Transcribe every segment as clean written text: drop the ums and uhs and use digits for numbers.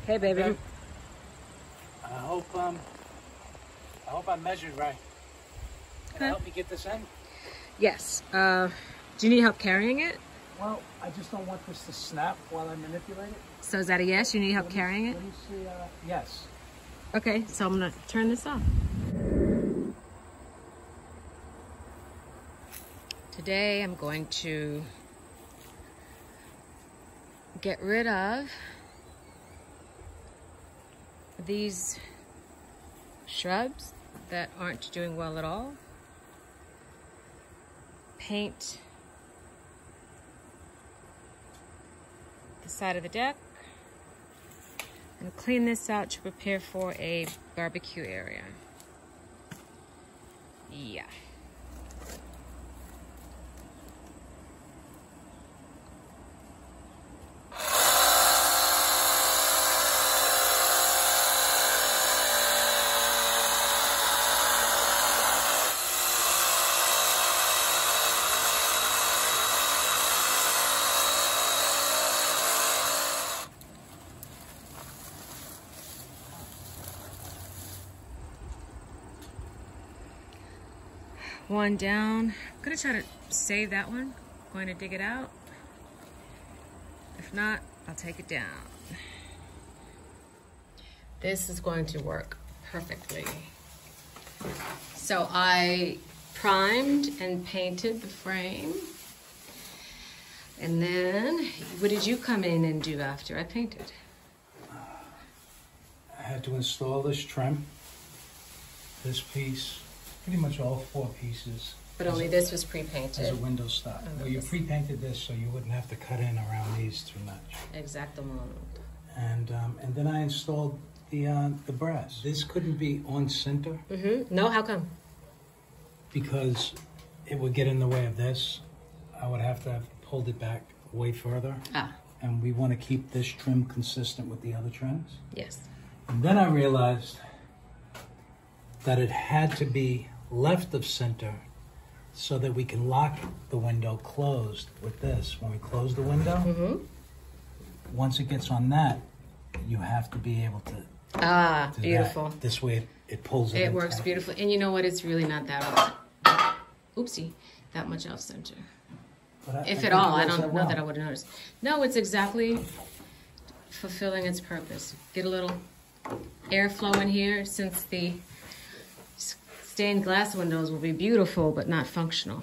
Hey, baby. Okay. I hope I measured right. Can you help me get this in? Yes. Do you need help carrying it? Well, I just don't want this to snap while I manipulate it. So is that a yes? You need help carrying it? Let me see. Yes. Okay, so I'm gonna turn this off. Today I'm going to get rid of these shrubs that aren't doing well at all. Paint the side of the deck and clean this out to prepare for a barbecue area. Yeah. One down. I'm gonna try to save that one. Going to dig it out. If not, I'll take it down. This is going to work perfectly. So I primed and painted the frame. And then, what did you come in and do after I painted? I had to install this trim, this piece, pretty much all 4 pieces. But only this was pre-painted. As a window stop. Well, you pre-painted this so you wouldn't have to cut in around these too much. Exactement. And then I installed the brass. This couldn't be on center. No, how come? Because it would get in the way of this. I would have to have pulled it back way further. And we want to keep this trim consistent with the other trims. Yes. And then I realized that it had to be left of center so that we can lock the window closed with this. When we close the window, once it gets on that, you have to be able to do beautiful. That. This way it pulls it. It works beautifully. And you know what? It's really not that off. Oopsie. That much off center. If at all. I don't know that I would have noticed. No, it's exactly fulfilling its purpose. Get a little airflow in here, since the stained glass windows will be beautiful but not functional.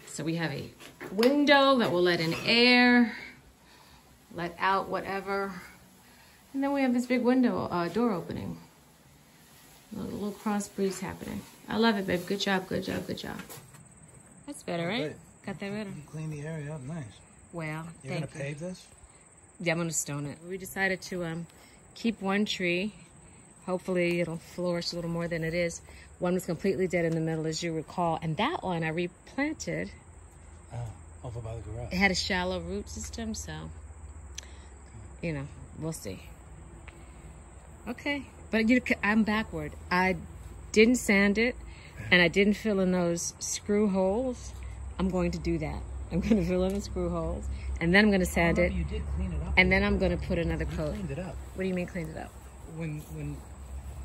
So we have a window that will let in air, let out whatever, and then we have this big window, door opening. A little cross breeze happening. I love it, babe. Good job, good job, good job. That's better, right? Good. Got that better. You clean the area up nice. Well, You're gonna pave this? Yeah, I'm gonna stone it. We decided to keep one tree. Hopefully it'll flourish a little more than it is. One was completely dead in the middle, as you recall, and that one I replanted. Oh, over by the garage. It had a shallow root system, so, you know, we'll see. Okay, but I'm backward. I didn't sand it, and I didn't fill in those screw holes. I'm going to do that. I'm going to fill in the screw holes, and then I'm going to sand it. You did clean it up. And then I'm going to put another coat. You cleaned it up. What do you mean cleaned it up? When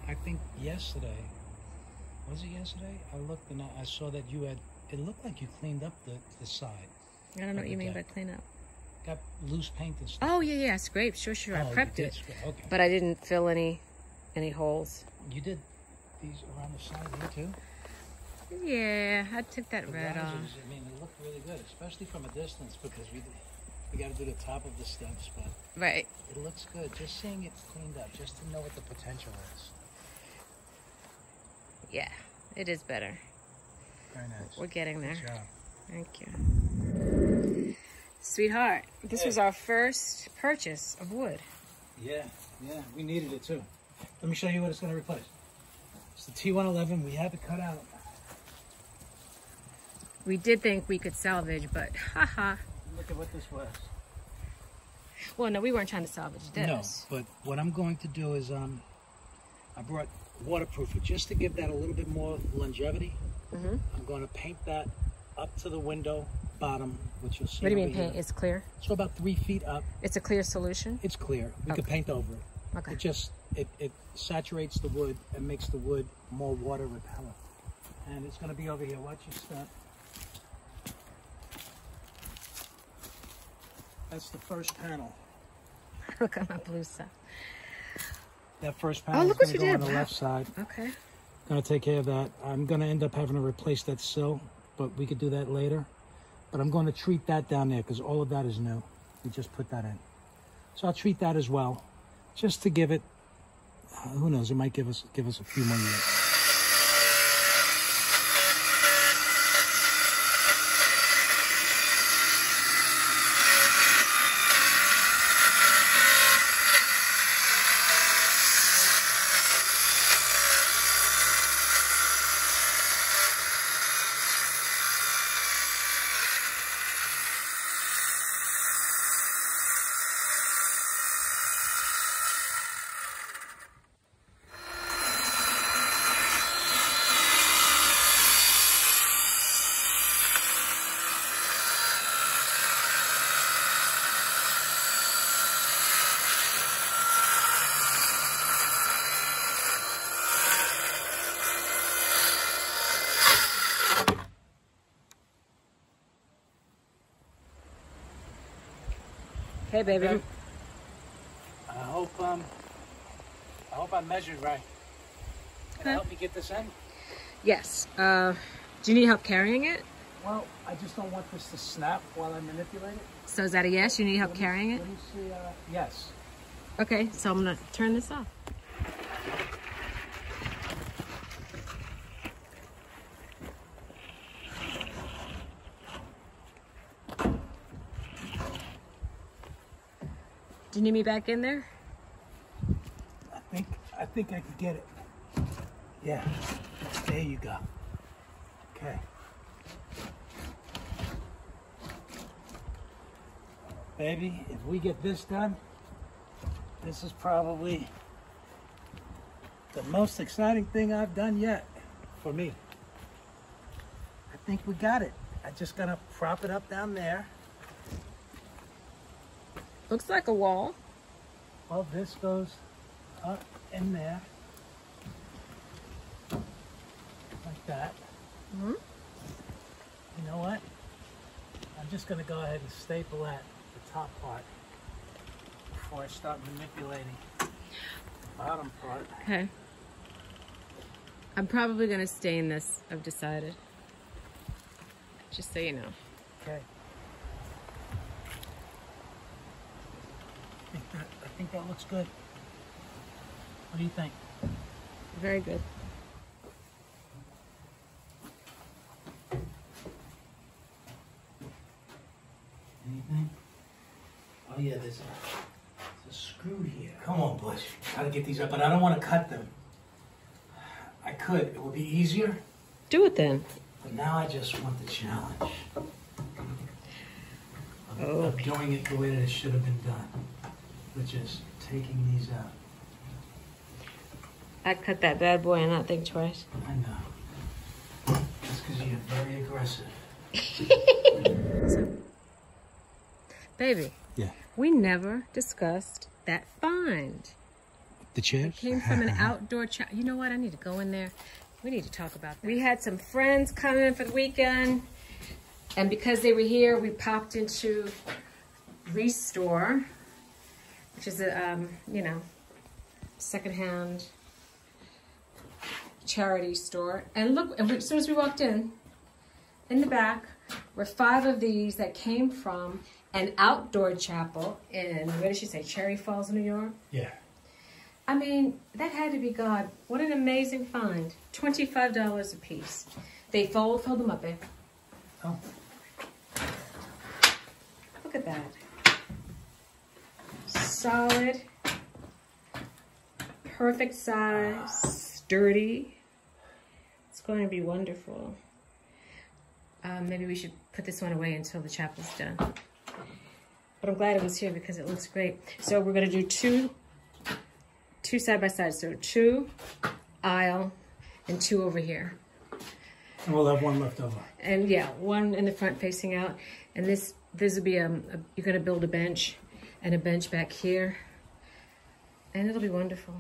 I think yesterday, was it yesterday? I looked and I saw that you had, it looked like you cleaned up the side. I don't know what you mean by clean up. Got loose paint and stuff. Oh, yeah, scraped. Sure. I prepped it. Okay. But I didn't fill any holes. You did these around the side here too? Yeah, I took that red off. I mean, they look really good, especially from a distance, because we got to do the top of the steps, but right. It looks good. Just seeing it cleaned up, just to know what the potential is. Yeah, it is better. Very nice. We're getting there. Good job. Thank you. Sweetheart, this was our first purchase of wood. Yeah, we needed it too. Let me show you what it's going to replace. It's the T1-11. We have it cut out. We did think we could salvage, but haha. Look at what this was. Well, no, we weren't trying to salvage this. No, but what I'm going to do is I brought waterproof just to give that a little bit more longevity. I'm going to paint that up to the window bottom, which you'll see. What do you mean here. paint? It's clear? So about 3 feet up. It's a clear solution? It's clear. We could paint over it. Okay. It saturates the wood and makes the wood more water repellent. And it's going to be over here. Watch your step. That's the first panel. Look at my blue stuff. That first panel is going to go on the left side. Okay. Going to take care of that. I'm going to end up having to replace that sill, but we could do that later. But I'm going to treat that down there because all of that is new. We just put that in. So I'll treat that as well, just to give it, who knows, it might give us a few more years. Hey, baby. Okay. I hope I measured right. Can you help me get this in? Yes. Do you need help carrying it? Well, I just don't want this to snap while I manipulate it. So is that a yes? You need help carrying it? Let me see. Yes. Okay, so I'm going to turn this off. Do you need me back in there? I think I could get it. Yeah. There you go. Okay. Baby, if we get this done, this is probably the most exciting thing I've done yet for me. I think we got it. I'm just gonna prop it up down there. Looks like a wall. Well, this goes up in there. Like that. Mm-hmm. You know what? I'm just going to go ahead and staple that, the top part, before I start manipulating the bottom part. Okay. I'm probably going to stain this, I've decided. Just so you know. Okay. I think that looks good. What do you think? Very good. Anything? Oh yeah, there's a screw here. Come on, Bush. Gotta get these up, but I don't want to cut them. I could. It would be easier. Do it then. But now I just want the challenge of doing it the way that it should have been done, which is taking these out. I'd cut that bad boy and not think twice. I know. That's because you're very aggressive. So, baby. Yeah. We never discussed that find. The chairs? It came from an outdoor chapel. You know what? I need to go in there. We need to talk about that. We had some friends come in for the weekend, and because they were here, we popped into Restore, which is a, you know, secondhand charity store. And look, as soon as we walked in the back were 5 of these that came from an outdoor chapel in, where did she say, Cherry Falls, New York? Yeah. I mean, that had to be God. What an amazing find. $25 a piece. They fold them up, babe. Oh. Look at that. Solid. Perfect size. Sturdy. It's going to be wonderful. Maybe we should put this one away until the chapel's done. But I'm glad it was here because it looks great. So we're going to do two side by side. So 2 aisle and 2 over here. And we'll have one left over. And yeah, one in the front facing out. And this will be you're gonna build a bench and a bench back here. And it'll be wonderful.